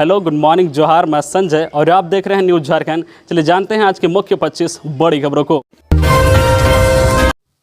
Hello, good morning, जोहार। मैं संजय और आप देख रहे हैं न्यूज़ झारखंड। चलिए जानते हैं आज के मुख्य 25 बड़ी खबरों को।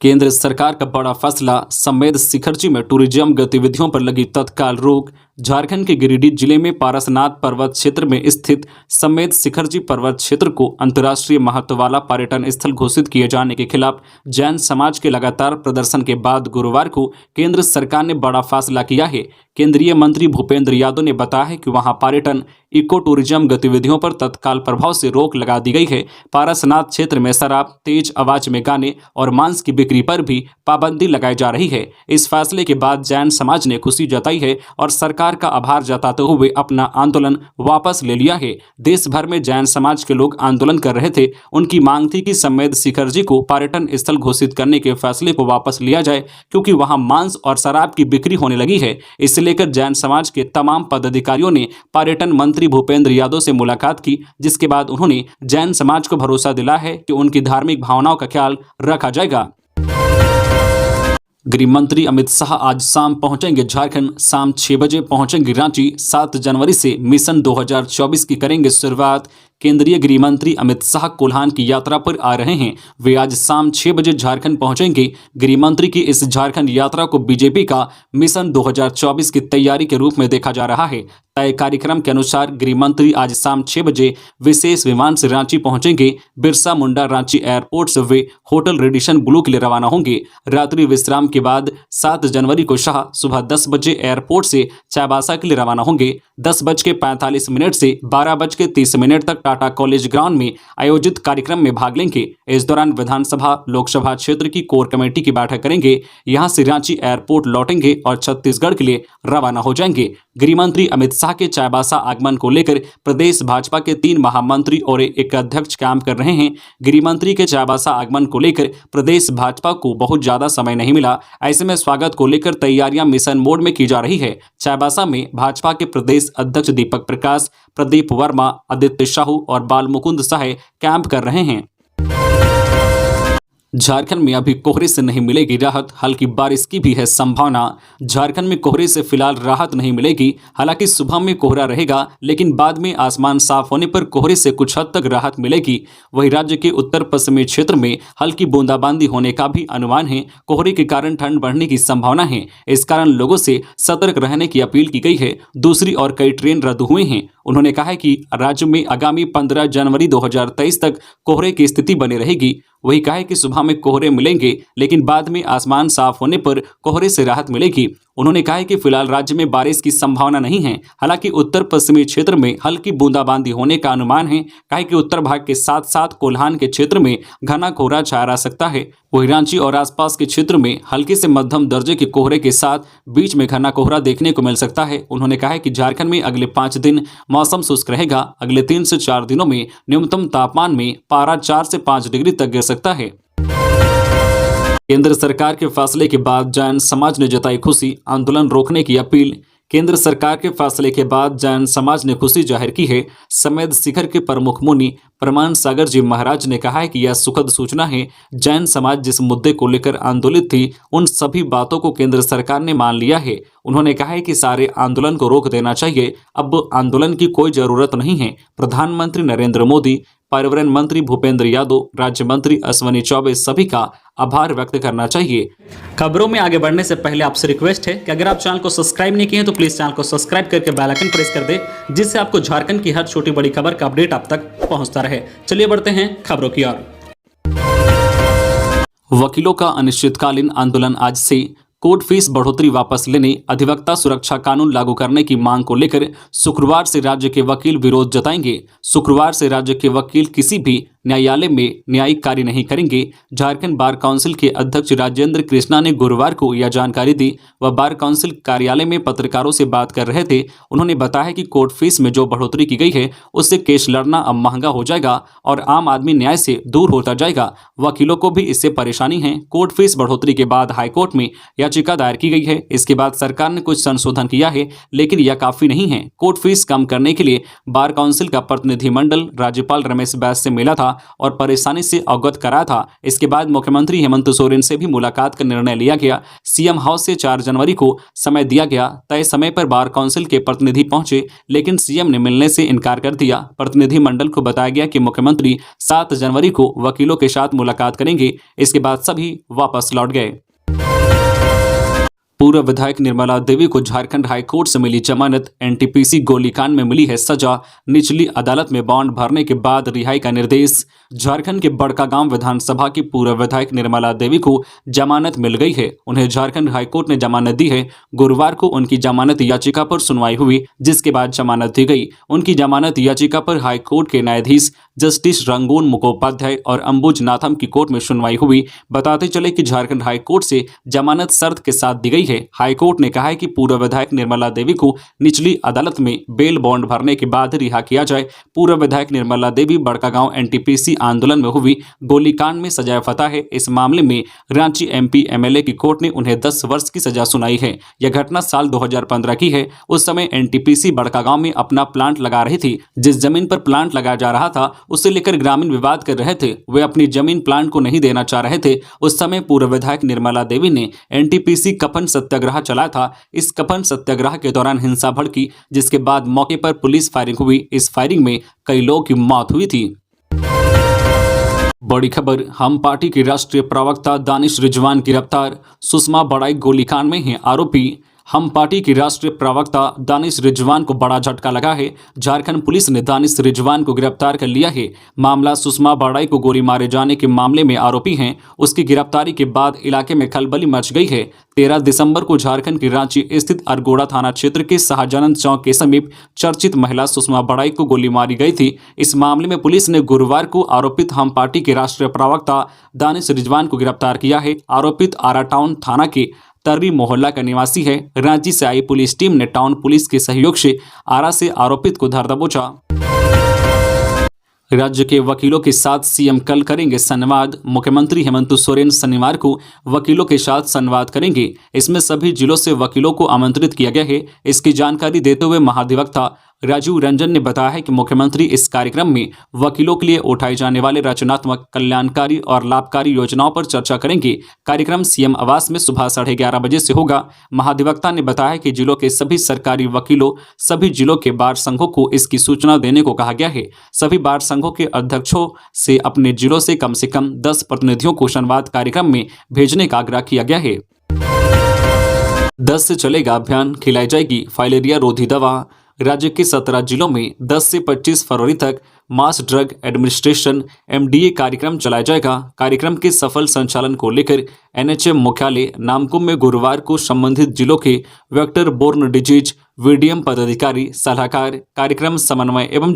केंद्र सरकार का बड़ा फैसला, समेत शिखरजी में टूरिज्म गतिविधियों पर लगी तत्काल रोक। झारखंड के गिरिडीह जिले में पारसनाथ पर्वत क्षेत्र में स्थित समेत शिखरजी पर्वत क्षेत्र को अंतर्राष्ट्रीय महत्व वाला पर्यटन स्थल घोषित किए जाने के खिलाफ जैन समाज के लगातार प्रदर्शन के बाद गुरुवार को केंद्र सरकार ने बड़ा फैसला किया है। केंद्रीय मंत्री भूपेंद्र यादव ने बताया है कि वहां पर्यटन इको टूरिज्म गतिविधियों पर तत्काल प्रभाव से रोक लगा दी गई है। पारसनाथ क्षेत्र में शराब, तेज आवाज में गाने और मांस की बिक्री पर भी पाबंदी लगाई जा रही है। इस फैसले के बाद जैन समाज ने खुशी जताई है और सरकार का आभार जताते हुए अपना आंदोलन वापस ले लिया है। देश भर में जैन समाज के लोग आंदोलन कर रहे थे। उनकी मांग थी कि समेत शिखरजी को पर्यटन स्थल घोषित करने के फैसले को वापस लिया जाए, क्योंकि वहां मांस और शराब की बिक्री होने लगी है। इसे लेकर जैन समाज के तमाम पदाधिकारियों ने पर्यटन मंत्री भूपेंद्र यादव से मुलाकात की, जिसके बाद उन्होंने जैन समाज को भरोसा दिलाया है कि उनकी धार्मिक भावनाओं का ख्याल रखा जाएगा। गृह मंत्री अमित शाह आज शाम पहुंचेंगे झारखंड। शाम 6 बजे पहुंचेंगे रांची। 7 जनवरी से मिशन 2024 की करेंगे शुरुआत। केंद्रीय गृह मंत्री अमित शाह कोल्हान की यात्रा पर आ रहे हैं। वे आज शाम 6 बजे झारखंड पहुंचेंगे। गृह मंत्री की इस झारखंड यात्रा को बीजेपी का मिशन 2024 की तैयारी के रूप में देखा जा रहा है। तय कार्यक्रम के अनुसार गृह मंत्री आज शाम 6 बजे विशेष विमान से रांची पहुंचेंगे। बिरसा मुंडा रांची एयरपोर्ट से वे होटल रेडिसन ब्लू के लिए रवाना होंगे। रात्रि विश्राम के बाद 7 जनवरी को शाह सुबह 10 बजे एयरपोर्ट से चाईबासा के लिए रवाना होंगे। 10:45 से 12:30 तक टाटा कॉलेज ग्राउंड में आयोजित कार्यक्रम में भाग लेंगे। इस दौरान विधानसभा लोकसभा क्षेत्र की कोर कमेटी की बैठक करेंगे। यहां से रांची एयरपोर्ट लौटेंगे और छत्तीसगढ़ के लिए रवाना हो जाएंगे। गृह मंत्री अमित शाह के चाईबासा आगमन को लेकर प्रदेश भाजपा के 3 महामंत्री और एक अध्यक्ष काम कर रहे हैं। गृह मंत्री के चाईबासा आगमन को लेकर प्रदेश भाजपा को बहुत ज्यादा समय नहीं मिला। ऐसे में स्वागत को लेकर तैयारियां मिशन मोड में की जा रही है। चाईबासा में भाजपा के प्रदेश अध्यक्ष दीपक प्रकाश, प्रदीप वर्मा, आदित्य साहू और बाल मुकुंद साहे कैंप कर रहे हैं। झारखंड में अभी कोहरे से नहीं मिलेगी राहत, हल्की बारिश की भी है संभावना। झारखंड में कोहरे से फिलहाल राहत नहीं मिलेगी। हालांकि सुबह में कोहरा रहेगा, लेकिन बाद में आसमान साफ होने पर कोहरे से कुछ हद तक राहत मिलेगी। वहीं राज्य के उत्तर पश्चिमी क्षेत्र में हल्की बूंदाबांदी होने का भी अनुमान है। कोहरे के कारण ठंड बढ़ने की संभावना है। इस कारण लोगों से सतर्क रहने की अपील की गई है। दूसरी ओर कई ट्रेन रद्द हुए हैं। उन्होंने कहा है कि राज्य में आगामी 15 जनवरी 2023 तक कोहरे की स्थिति बनी रहेगी। वही कहा है कि सुबह में कोहरे मिलेंगे, लेकिन बाद में आसमान साफ होने पर कोहरे से राहत मिलेगी। उन्होंने कहा है कि फिलहाल राज्य में बारिश की संभावना नहीं है। हालांकि उत्तर पश्चिमी क्षेत्र में हल्की बूंदाबांदी होने का अनुमान है। कहा है कि उत्तर भाग के साथ साथ कोल्हान के क्षेत्र में घना कोहरा छाया रह सकता है। वहीं रांची और आसपास के क्षेत्र में हल्के से मध्यम दर्जे के कोहरे के साथ बीच में घना कोहरा देखने को मिल सकता है। उन्होंने कहा है कि झारखंड में अगले 5 दिन मौसम शुष्क रहेगा। अगले 3 से 4 दिनों में न्यूनतम तापमान में पारा 4 से 5 डिग्री तक गिर सकता है। केंद्र सरकार के फैसले के बाद जैन समाज ने जताई खुशी, आंदोलन रोकने की अपील। केंद्र सरकार के फैसले के बाद जैन समाज ने खुशी जाहिर की है। समेत शिखर के प्रमुख मुनि प्रमाण सागर जी महाराज ने कहा है कि यह सुखद सूचना है। जैन समाज जिस मुद्दे को लेकर आंदोलित थी, उन सभी बातों को केंद्र सरकार ने मान लिया है। उन्होंने कहा है कि सारे आंदोलन को रोक देना चाहिए। अब आंदोलन की कोई जरूरत नहीं है। प्रधानमंत्री नरेंद्र मोदी, पर्यावरण मंत्री भूपेंद्र यादव, राज्य मंत्री अश्विनी चौबे, सभी का आभार व्यक्त करना चाहिए। खबरों में आगे बढ़ने से पहले आपसे रिक्वेस्ट है कि अगर आप चैनल को सब्सक्राइब नहीं किए हैं तो प्लीज चैनल को सब्सक्राइब करके बेल आइकन प्रेस कर दे, जिससे आपको झारखंड की हर छोटी बड़ी खबर का अपडेट आप तक पहुंचता रहे। चलिए बढ़ते हैं खबरों की ओर। वकीलों का अनिश्चितकालीन आंदोलन आज से। कोर्ट फीस बढ़ोतरी वापस लेने, अधिवक्ता सुरक्षा कानून लागू करने की मांग को लेकर शुक्रवार से राज्य के वकील विरोध जताएंगे। शुक्रवार से राज्य के वकील किसी भी न्यायालय में न्यायिक कार्य नहीं करेंगे। झारखंड बार काउंसिल के अध्यक्ष राजेंद्र कृष्णा ने गुरुवार को यह जानकारी दी। वह बार काउंसिल कार्यालय में पत्रकारों से बात कर रहे थे। उन्होंने बताया कि कोर्ट फीस में जो बढ़ोतरी की गई है, उससे केस लड़ना अब महंगा हो जाएगा और आम आदमी न्याय से दूर होता जाएगा। वकीलों को भी इससे परेशानी है। कोर्ट फीस बढ़ोतरी के बाद हाईकोर्ट में याचिका दायर की गई है। इसके बाद सरकार ने कुछ संशोधन किया है, लेकिन यह काफी नहीं है। कोर्ट फीस कम करने के लिए बार काउंसिल का प्रतिनिधिमंडल राज्यपाल रमेश बैस से मिला था। और परेशानी से अवगत कराया था। इसके बाद मुख्यमंत्री हेमंत सोरेन से भी मुलाकात का निर्णय लिया गया। सीएम हाउस से 4 जनवरी को समय दिया गया। तय समय पर बार काउंसिल के प्रतिनिधि पहुंचे, लेकिन सीएम ने मिलने से इनकार कर दिया। प्रतिनिधि मंडल को बताया गया कि मुख्यमंत्री 7 जनवरी को वकीलों के साथ मुलाकात करेंगे। इसके बाद सभी वापस लौट गए। पूर्व विधायक निर्मला देवी को झारखंड हाईकोर्ट से मिली जमानत। एनटीपीसी गोलीकांड में मिली है सजा। निचली अदालत में बॉन्ड भरने के बाद रिहाई का निर्देश। झारखंड के बड़कागांव विधानसभा की पूर्व विधायक निर्मला देवी को जमानत मिल गई है। उन्हें झारखंड हाईकोर्ट ने जमानत दी है। गुरुवार को उनकी जमानत याचिका पर सुनवाई हुई, जिसके बाद जमानत दी गई। उनकी जमानत याचिका पर हाईकोर्ट के न्यायाधीश जस्टिस रंगून मुखोपाध्याय और अंबुज नाथम की कोर्ट में सुनवाई हुई। बताते चले कि झारखंड हाईकोर्ट से जमानत शर्त के साथ दी गई है। हाईकोर्ट ने कहा है कि पूर्व विधायक निर्मला देवी को निचली अदालत में बेल बॉन्ड भरने के बाद रिहा किया जाए। पूर्व विधायक निर्मला देवी बड़कागांव एनटीपीसी आंदोलन में हुई गोलीकांड में सजायाफ्ता है। इस मामले में रांची एमपी एमएलए की कोर्ट ने उन्हें 10 वर्ष की सजा सुनाई है। यह घटना साल 2015 की है। उस समय एनटीपीसी बड़कागांव में अपना प्लांट लगा रही थी। जिस जमीन पर प्लांट लगाया जा रहा था उसे लेकर ग्रामीण विवाद कर रहे थे। वे अपनी जमीन प्लांट को नहीं देना चाह रहे थे। उस समय पूर्व विधायक निर्मला देवी ने एनटीपीसी कफन सत्याग्रह चलाया था। इस कफन सत्याग्रह के दौरान हिंसा भड़की, जिसके बाद मौके पर पुलिस फायरिंग हुई। इस फायरिंग में कई लोगों की मौत हुई थी। बड़ी खबर, हम पार्टी के राष्ट्रीय प्रवक्ता दानिश रिजवान गिरफ्तार। सुषमा बड़ाई गोलीकांड में हैं आरोपी। हम पार्टी के राष्ट्रीय प्रवक्ता दानिश रिजवान को बड़ा झटका लगा है। झारखंड पुलिस ने दानिश रिजवान को गिरफ्तार कर लिया है। मामला सुषमा बड़ाई को गोली मारे जाने के मामले में आरोपी हैं। उसकी गिरफ्तारी के बाद इलाके में खलबली मच गई है। 13 दिसंबर को झारखंड के रांची स्थित अरगोड़ा थाना क्षेत्र के शाहजानंद चौक के समीप चर्चित महिला सुषमा बड़ाई को गोली मारी गई थी। इस मामले में पुलिस ने गुरुवार को आरोपित हम पार्टी के राष्ट्रीय प्रवक्ता दानिश रिजवान को गिरफ्तार किया है। आरोपित आरा टाउन थाना के तर्री मोहल्ला का निवासी है। रांची से आई पुलिस टीम ने टाउन पुलिस के सहयोग से आरा से आरोपित को धर दबोचा। राज्य के वकीलों के साथ सीएम कल करेंगे संवाद। मुख्यमंत्री हेमंत सोरेन शनिवार को वकीलों के साथ संवाद करेंगे। इसमें सभी जिलों से वकीलों को आमंत्रित किया गया है। इसकी जानकारी देते हुए महाधिवक्ता राजीव रंजन ने बताया है कि मुख्यमंत्री इस कार्यक्रम में वकीलों के लिए उठाए जाने वाले रचनात्मक, कल्याणकारी और लाभकारी योजनाओं पर चर्चा करेंगे। कार्यक्रम सीएम आवास में सुबह 11:30 बजे से होगा। महाधिवक्ता ने बताया कि जिलों के सभी सरकारी वकीलों, सभी जिलों के बार संघों को इसकी सूचना देने को कहा गया है। सभी बार संघों के अध्यक्षों से अपने जिलों से कम 10 प्रतिनिधियों को संवाद कार्यक्रम में भेजने का आग्रह किया गया है। 10 से चलेगा अभियान, खिलाई जाएगी फाइलेरिया रोधी दवा। राज्य के 17 जिलों में 10 से 25 फरवरी तक मास ड्रग एडमिनिस्ट्रेशन MDA कार्यक्रम चलाया जाएगा। कार्यक्रम के सफल संचालन को लेकर NHM मुख्यालय नामकुम में गुरुवार को संबंधित जिलों के वेक्टर बोर्न डिजीज VDM पदाधिकारी, सलाहकार, कार्यक्रम समन्वय एवं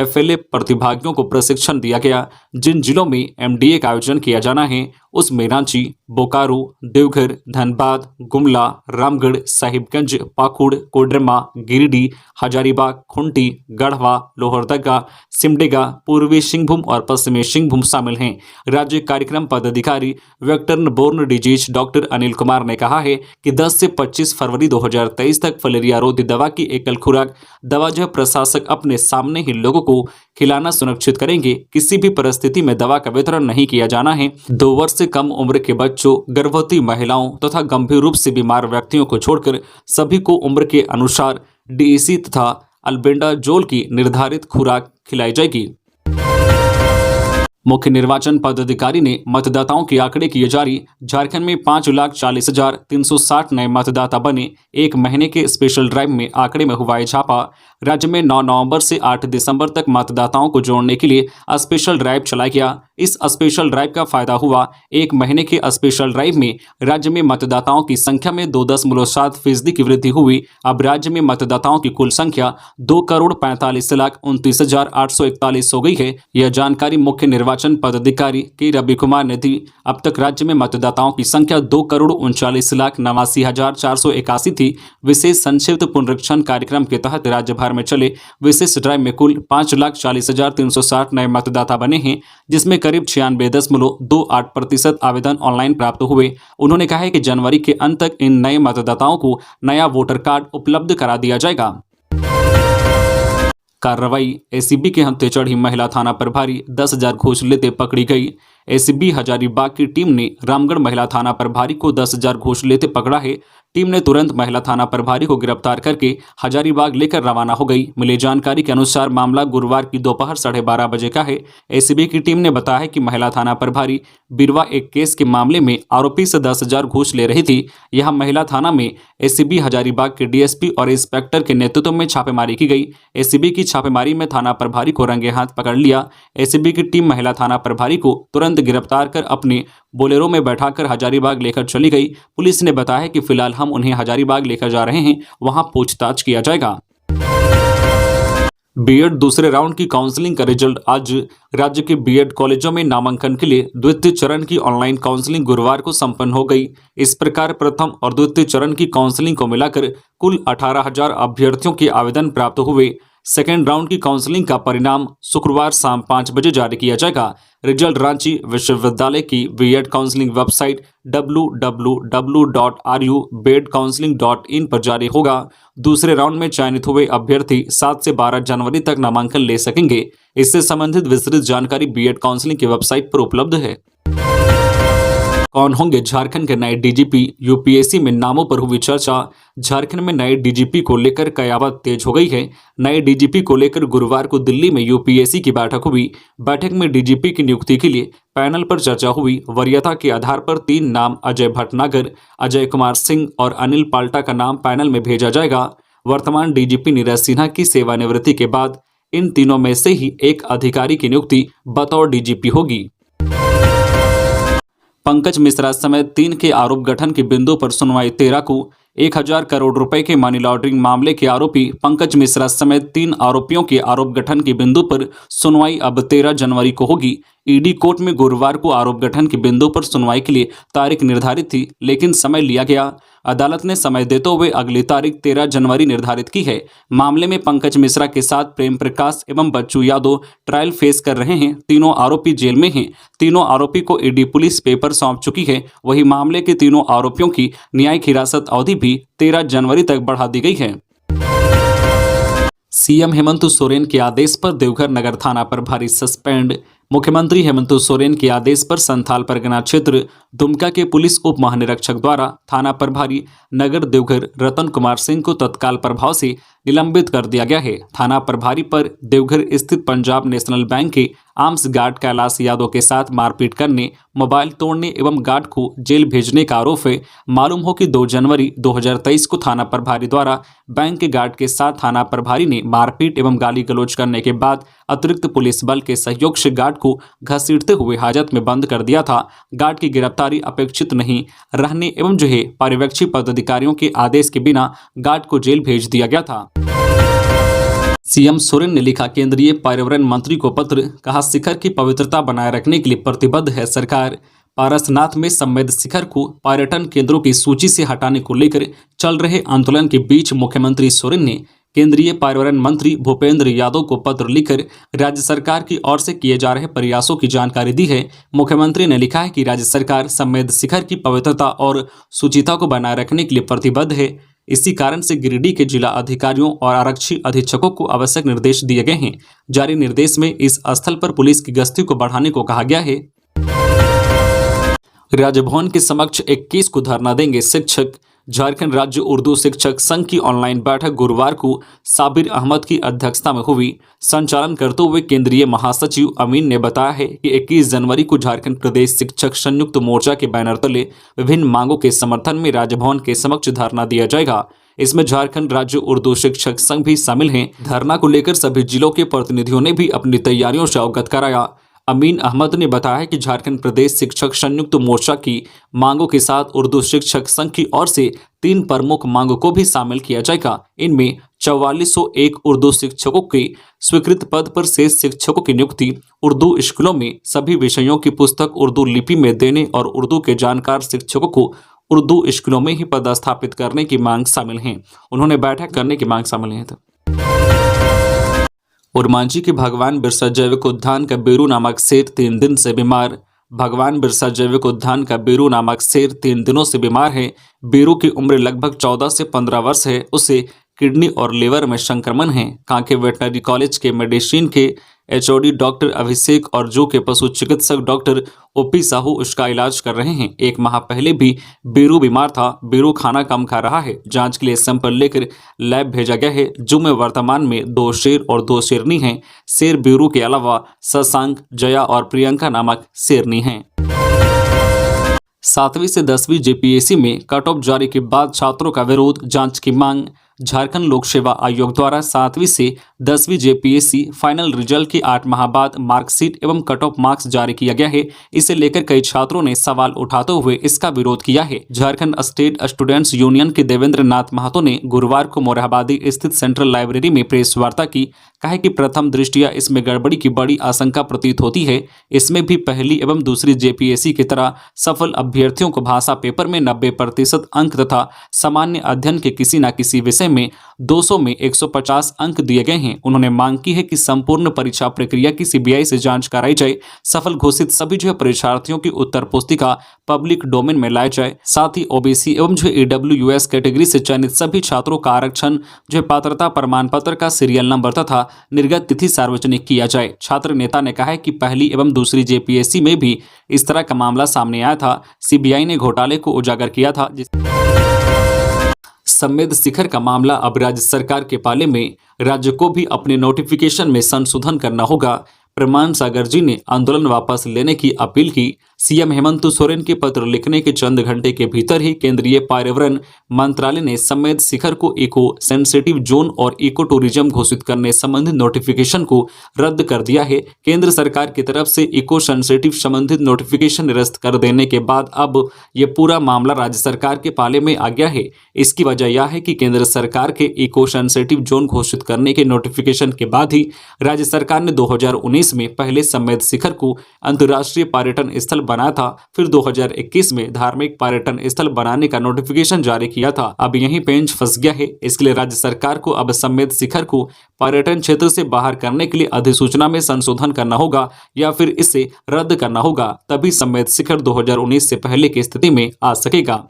FLA प्रतिभागियों को प्रशिक्षण दिया गया। जिन जिलों में MDA का आयोजन किया जाना है उसमें रांची, बोकारो, देवघर, धनबाद, गुमला, रामगढ़, साहिबगंज, पाकुड़, कोडरमा, गिरिडीह, हजारीबाग, खुंटी, गढ़वा, लोहरदगा, सिमडेगा, पूर्वी सिंहभूम और पश्चिमी सिंहभूम शामिल हैं। राज्य कार्यक्रम पदाधिकारी vector borne disease doctor Anil Kumar ने कहा है कि 10 से 25 फरवरी 2023 तक फलेरिया रोधी दवा की एकल खुराक दवा प्रशासक अपने सामने ही लोगों को खिलाना सुनिश्चित करेंगे। किसी भी परिस्थिति में दवा का वितरण नहीं किया जाना है। 2 वर्ष से कम उम्र के बच्चों, गर्भवती महिलाओं तथा गंभीर रूप से बीमार व्यक्तियों को छोड़कर सभी को उम्र के अनुसार DEC तथा अल्बेंडाजोल की निर्धारित खुराक खिलाई जाएगी। मुख्य निर्वाचन पदाधिकारी ने मतदाताओं के आंकड़े किए जारी। झारखंड में 5,40,360 नए मतदाता बने। 1 महीने के स्पेशल ड्राइव में आंकड़े में हुआ इजाफा। राज्य में 9 नवंबर से 8 दिसंबर तक मतदाताओं को जोड़ने के लिए स्पेशल ड्राइव चलाया गया। इस स्पेशल ड्राइव का फायदा हुआ। 1 महीने के स्पेशल ड्राइव में राज्य में मतदाताओं की संख्या में 2.7% की वृद्धि हुई। अब राज्य में मतदाताओं की कुल संख्या 2,45,29,841 हो गई है। यह जानकारी मुख्य निर्वाचन पदाधिकारी के रवि कुमार ने दी। अब तक राज्य में मतदाताओं की संख्या 2,39,89,481 थी। विशेष संक्षिप्त पुनरीक्षण कार्यक्रम के तहत राज्य भर में चले विशेष ड्राइव में कुल 5,40,360 नए मतदाता बने हैं, जिसमें करीब 96.28% आवेदन ऑनलाइन प्राप्त हुए। उन्होंने कहा है कि जनवरी के अंत तक इन नए मतदाताओं को नया वोटर कार्ड उपलब्ध करा दिया जाएगा। कार्रवाई। एसीबी के हत्थे चढ़ी महिला थाना प्रभारी 10,000 घूस लेते पकड़ी गई। एसीबी हजारीबाग की टीम ने रामगढ़ महिला थाना प्रभारी को 10,000 घूस लेते पकड़ा है। टीम ने तुरंत महिला थाना प्रभारी को गिरफ्तार करके हजारीबाग लेकर रवाना हो गई। मिली जानकारी के अनुसार मामला गुरुवार की दोपहर 12:30 बजे का है। एसीबी की टीम ने बताया कि महिला थाना प्रभारी बिरवा एक केस के मामले में आरोपी से 10,000 घूस ले रही थी। यह महिला थाना में एसीबी हजारीबाग के डीएसपी और इंस्पेक्टर के नेतृत्व में छापेमारी की गई। एसीबी की छापेमारी में थाना प्रभारी को रंगे हाथ पकड़ लिया। एसीबी की टीम महिला थाना प्रभारी को तुरंत गिरफ्तार कर अपने बोलेरो में बैठाकर हजारीबाग लेकर चली गई। पुलिस ने बताया कि फिलहाल हम उन्हें हजारीबाग लेकर जा रहे हैं, वहां पूछताछ किया जाएगा। बीएड दूसरे राउंड की काउंसलिंग का रिजल्ट आज। राज्य के बीएड कॉलेजों में नामांकन के लिए द्वितीय चरण की ऑनलाइन काउंसलिंग गुरुवार को संपन्न हो गई। इस प्रकार प्रथम और द्वितीय चरण की काउंसलिंग को मिलाकर कुल 18,000 अभ्यर्थियों के आवेदन प्राप्त हुए। सेकेंड राउंड की काउंसलिंग का परिणाम शुक्रवार शाम 5 बजे जारी किया जाएगा। रिजल्ट रांची विश्वविद्यालय की बीएड काउंसलिंग वेबसाइट www.rubedcounseling.in पर जारी होगा। दूसरे राउंड में चयनित हुए अभ्यर्थी 7 से 12 जनवरी तक नामांकन ले सकेंगे। इससे संबंधित विस्तृत जानकारी बीएड काउंसलिंग की वेबसाइट पर उपलब्ध है। कौन होंगे झारखंड के नए डीजीपी? यूपीएससी में नामों पर हुई चर्चा। झारखंड में नए डीजीपी को लेकर कयावत तेज हो गई है। नए डीजीपी को लेकर गुरुवार को दिल्ली में यूपीएससी की बैठक हुई। बैठक में डीजीपी की नियुक्ति के लिए पैनल पर चर्चा हुई। वरीयता के आधार पर 3 नाम अजय भटनागर, अजय कुमार सिंह और अनिल पाल्टा का नाम पैनल में भेजा जाएगा। वर्तमान डीजीपी नीरज सिन्हा की सेवानिवृत्ति के बाद इन तीनों में से ही एक अधिकारी की नियुक्ति बतौर डीजीपी होगी। पंकज मिश्रा समेत 3 के आरोप गठन के बिंदु पर सुनवाई 13 को। 1,000 करोड़ रुपए के मनी लॉन्ड्रिंग मामले के आरोपी पंकज मिश्रा समेत 3 आरोपियों के आरोप गठन के बिंदु पर सुनवाई अब 13 जनवरी को होगी। ईडी कोर्ट में गुरुवार को आरोप गठन के बिंदु पर सुनवाई के लिए तारीख निर्धारित थी, लेकिन समय लिया गया। अदालत ने समय देते हुए अगली तारीख 13 जनवरी निर्धारित की है। मामले में पंकज मिश्रा के साथ प्रेम प्रकाश एवं बच्चू यादव ट्रायल फेस कर रहे हैं। तीनों आरोपी जेल में हैं। तीनों आरोपी को ईडी पुलिस पेपर सौंप चुकी है। वही मामले के तीनों आरोपियों की न्यायिक हिरासत अवधि भी 13 जनवरी तक बढ़ा दी गई है। सीएम हेमंत सोरेन के आदेश पर देवघर नगर थाना प्रभारी सस्पेंड। मुख्यमंत्री हेमंत सोरेन के आदेश पर संथाल परगना क्षेत्र दुमका के पुलिस उप महानिरीक्षक द्वारा थाना प्रभारी नगर देवघर रतन कुमार सिंह को तत्काल प्रभाव से निलंबित कर दिया गया है। थाना प्रभारी पर देवघर स्थित पंजाब नेशनल बैंक के आर्म्स गार्ड कैलाश यादव के साथ मारपीट करने, मोबाइल तोड़ने एवं गार्ड को जेल भेजने का आरोप है। मालूम हो कि 2 जनवरी 2023 को थाना प्रभारी द्वारा बैंक के गार्ड के साथ थाना प्रभारी ने मारपीट एवं गाली गलौज करने के बाद अतिरिक्त पुलिस बल के सहयोग से गार्ड को घसीटते हुए हाजत में बंद कर दिया था। गार्ड की गिरफ्तारी अपेक्षित नहीं रहने एवं पर्यवेक्षी पदाधिकारियों के आदेश के बिना गार्ड को जेल भेज दिया गया था। सीएम सोरेन ने लिखा केंद्रीय पर्यावरण मंत्री को पत्र, कहा शिखर की पवित्रता बनाए रखने के लिए प्रतिबद्ध है सरकार। पारसनाथ में समवेद शिखर को पर्यटन केंद्रों की सूची से हटाने को लेकर चल रहे आंदोलन के बीच मुख्यमंत्री सोरेन ने केंद्रीय पर्यावरण मंत्री भूपेंद्र यादव को पत्र लिखकर राज्य सरकार की ओर से किए जा रहे प्रयासों की जानकारी दी है। मुख्यमंत्री ने लिखा है कि राज्य सरकार समवेद शिखर की पवित्रता और शुचिता को बनाए रखने के लिए प्रतिबद्ध है। इसी कारण से गिरिडीह के जिला अधिकारियों और आरक्षी अधीक्षकों को आवश्यक निर्देश दिए गए हैं। जारी निर्देश में इस स्थल पर पुलिस की गश्ती को बढ़ाने को कहा गया है। राजभवन के समक्ष 21 को धरना देंगे शिक्षक। झारखंड राज्य उर्दू शिक्षक संघ की ऑनलाइन बैठक गुरुवार को साबिर अहमद की अध्यक्षता में हुई। संचालन करते हुए केंद्रीय महासचिव अमीन ने बताया है कि 21 जनवरी को झारखंड प्रदेश शिक्षक संयुक्त मोर्चा के बैनर तले विभिन्न मांगों के समर्थन में राजभवन के समक्ष धरना दिया जाएगा। इसमें झारखंड राज्य उर्दू शिक्षक संघ भी शामिल हैं। धरना को लेकर सभी जिलों के प्रतिनिधियों ने भी अपनी तैयारियों से अवगत कराया। अमीन अहमद ने बताया कि झारखंड प्रदेश शिक्षक संयुक्त मोर्चा की मांगों के साथ उर्दू शिक्षक संघ की ओर से 3 प्रमुख मांगों को भी शामिल किया जाएगा। इनमें 4401 उर्दू शिक्षकों के स्वीकृत पद पर शेष शिक्षकों की नियुक्ति, उर्दू स्कूलों में सभी विषयों की पुस्तक उर्दू लिपि में देने और उर्दू के जानकार शिक्षकों को उर्दू स्कूलों में ही पदस्थापित करने की मांग शामिल है। उन्होंने बैठक करने की मांग शामिल है। उरमांझी के भगवान बिरसा जैविक उद्यान का बेरू नामक शेर 3 दिन से बीमार। भगवान बिरसा जैविक उद्यान का बेरू नामक शेर 3 दिनों से बीमार है। बेरू की उम्र लगभग 14 से 15 वर्ष है। उसे किडनी और लिवर में संक्रमण है। कांके वेटनरी कॉलेज के मेडिसिन के एचओडी डॉक्टर अभिषेक और जो के पशु चिकित्सक डॉक्टर ओपी साहू उसका इलाज कर रहे हैं। 1 माह पहले भी बीरू बीमार था। बीरू खाना कम खा रहा है। जांच के लिए सैंपल लेकर लैब भेजा गया है। जो में वर्तमान में 2 शेर और 2 शेरनी हैं। शेर बीरू के अलावा शशांक, जया और प्रियंका नामक शेरनी हैं। 7वीं से 10वीं जेपीएससी में कट ऑफ जारी के बाद छात्रों का विरोध, जांच की मांग। झारखंड लोक सेवा आयोग द्वारा 7वीं से 10वीं जेपीएससी फाइनल रिजल्ट के 8 माह बाद मार्कशीट एवं कट ऑफ मार्क्स जारी किया गया है। इसे लेकर कई छात्रों ने सवाल उठाते हुए इसका विरोध किया है। झारखंड स्टेट स्टूडेंट्स यूनियन के देवेंद्र नाथ महतो ने गुरुवार को मोरहाबादी स्थित सेंट्रल लाइब्रेरी में प्रेस वार्ता की। कहा कि प्रथम दृष्टिया इसमें गड़बड़ी की बड़ी आशंका प्रतीत होती है। इसमें भी पहली एवं दूसरी जेपीएससी की तरह सफल अभ्यर्थियों को भाषा पेपर में 90% अंक तथा सामान्य अध्ययन के किसी न किसी विषय में 200 में 150 अंक दिए गए हैं। उन्होंने मांग की है कि संपूर्ण परीक्षा प्रक्रिया की सीबीआई से जांच कराई जाए। सफल घोषित सभी परीक्षार्थियों की उत्तर पुस्तिका पब्लिक डोमेन में लाई जाए। साथ ही ओबीसी एवं ईडब्ल्यूएस कैटेगरी से चयनित सभी छात्रों का आरक्षण पात्रता प्रमाण पत्र का सीरियल नंबर तथा निर्गत तिथि सार्वजनिक किया जाए। छात्र नेता ने कहा है कि पहली एवं दूसरी जेपीएससी में भी इस तरह का मामला सामने आया था। सीबीआई ने घोटाले को उजागर किया था। संवेद शिखर का मामला अब राज्य सरकार के पाले में। राज्य को भी अपने नोटिफिकेशन में संशोधन करना होगा। प्रमाण सागर जी ने आंदोलन वापस लेने की अपील की। सीएम हेमंत सोरेन के पत्र लिखने के चंद घंटे के भीतर ही केंद्रीय पर्यावरण मंत्रालय ने संवेद शिखर को इको सेंसिटिव जोन और इको टूरिज्म घोषित करने संबंधित नोटिफिकेशन को रद्द कर दिया है। केंद्र सरकार की तरफ से इको सेंसिटिव संबंधित नोटिफिकेशन निरस्त कर देने के बाद अब ये पूरा मामला राज्य सरकार के पाले में आ गया है। इसकी वजह यह है कि केंद्र सरकार के इको सेंसिटिव जोन घोषित करने के नोटिफिकेशन के बाद ही राज्य सरकार ने 2019 में पहले संवेद शिखर को अंतर्राष्ट्रीय पर्यटन स्थल बनाया था। फिर 2021 में धार्मिक पर्यटन स्थल बनाने का नोटिफिकेशन जारी किया था। अब यही पेंच फंस गया है। इसके लिए राज्य सरकार को अब संवेद शिखर को पर्यटन क्षेत्र से बाहर करने के लिए अधिसूचना में संशोधन करना होगा या फिर इसे रद्द करना होगा। तभी संवेद शिखर 2019 से पहले की स्थिति में आ सकेगा।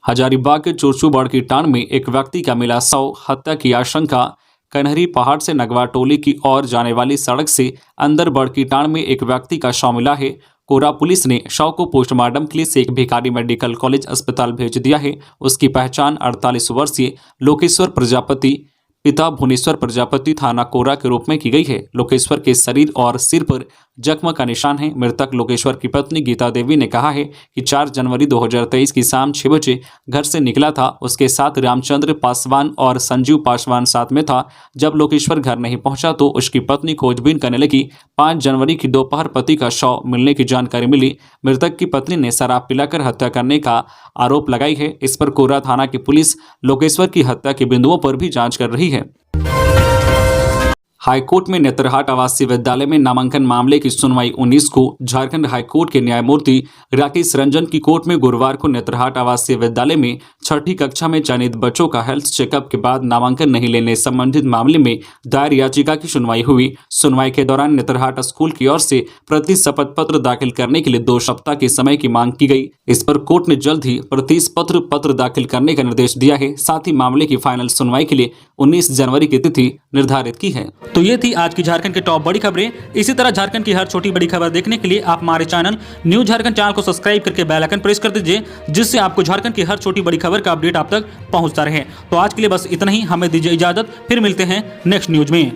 हजारीबाग के चुरचू बड़की टांड में एक व्यक्ति का मिला शव, हत्या की आशंका। कन्हरी पहाड़ से नगवा टोली की ओर जाने वाली सड़क से अंदर बड़की टांड में एक व्यक्ति का शव मिला है। कोरा पुलिस ने शव को पोस्टमार्टम के लिए शेख भिखारी मेडिकल कॉलेज अस्पताल भेज दिया है। उसकी पहचान 48 वर्षीय लोकेश्वर प्रजापति पिता भुवनेश्वर प्रजापति थाना कोरा के रूप में की गई है। लोकेश्वर के शरीर और सिर पर जख्म का निशान है। मृतक लोकेश्वर की पत्नी गीता देवी ने कहा है कि 4 जनवरी 2023 की शाम 6 बजे घर से निकला था। उसके साथ रामचंद्र पासवान और संजीव पासवान साथ में था। जब लोकेश्वर घर नहीं पहुंचा तो उसकी पत्नी खोजबीन करने लगी। 5 जनवरी की दोपहर पति का शव मिलने की जानकारी मिली। मृतक की पत्नी ने शराब पिलाकर हत्या करने का आरोप लगाई है। इस पर कोरा थाना की पुलिस लोकेश्वर की हत्या के बिंदुओं पर भी जांच कर रही है। हाईकोर्ट में नेतरहाट आवासीय विद्यालय में नामांकन मामले की सुनवाई 19 को। झारखंड हाईकोर्ट के न्यायमूर्ति राकेश रंजन की कोर्ट में गुरुवार को नेतरहाट आवासीय विद्यालय में 6ठी कक्षा में चयनित बच्चों का हेल्थ चेकअप के बाद नामांकन नहीं लेने संबंधित मामले में दायर याचिका की सुनवाई हुई। सुनवाई के दौरान नेतरहाट स्कूल की ओर से प्रति शपथ पत्र दाखिल करने के लिए 2 सप्ताह के समय की मांग की गई। इस पर कोर्ट ने जल्द ही प्रतिशपथ पत्र दाखिल करने का निर्देश दिया है। साथ ही मामले की फाइनल सुनवाई के लिए 19 जनवरी की तिथि निर्धारित की है। तो ये थी आज की झारखंड की टॉप बड़ी खबरें। इसी तरह झारखंड की हर छोटी बड़ी खबर देखने के लिए आप हमारे चैनल न्यूज झारखंड चैनल को सब्सक्राइब करके बेल आइकन प्रेस कर दीजिए, जिससे आपको झारखंड की हर छोटी बड़ी खबर का अपडेट आप तक पहुंचता रहे। तो आज के लिए बस इतना ही। हमें दीजिए इजाजत, फिर मिलते हैं नेक्स्ट न्यूज में।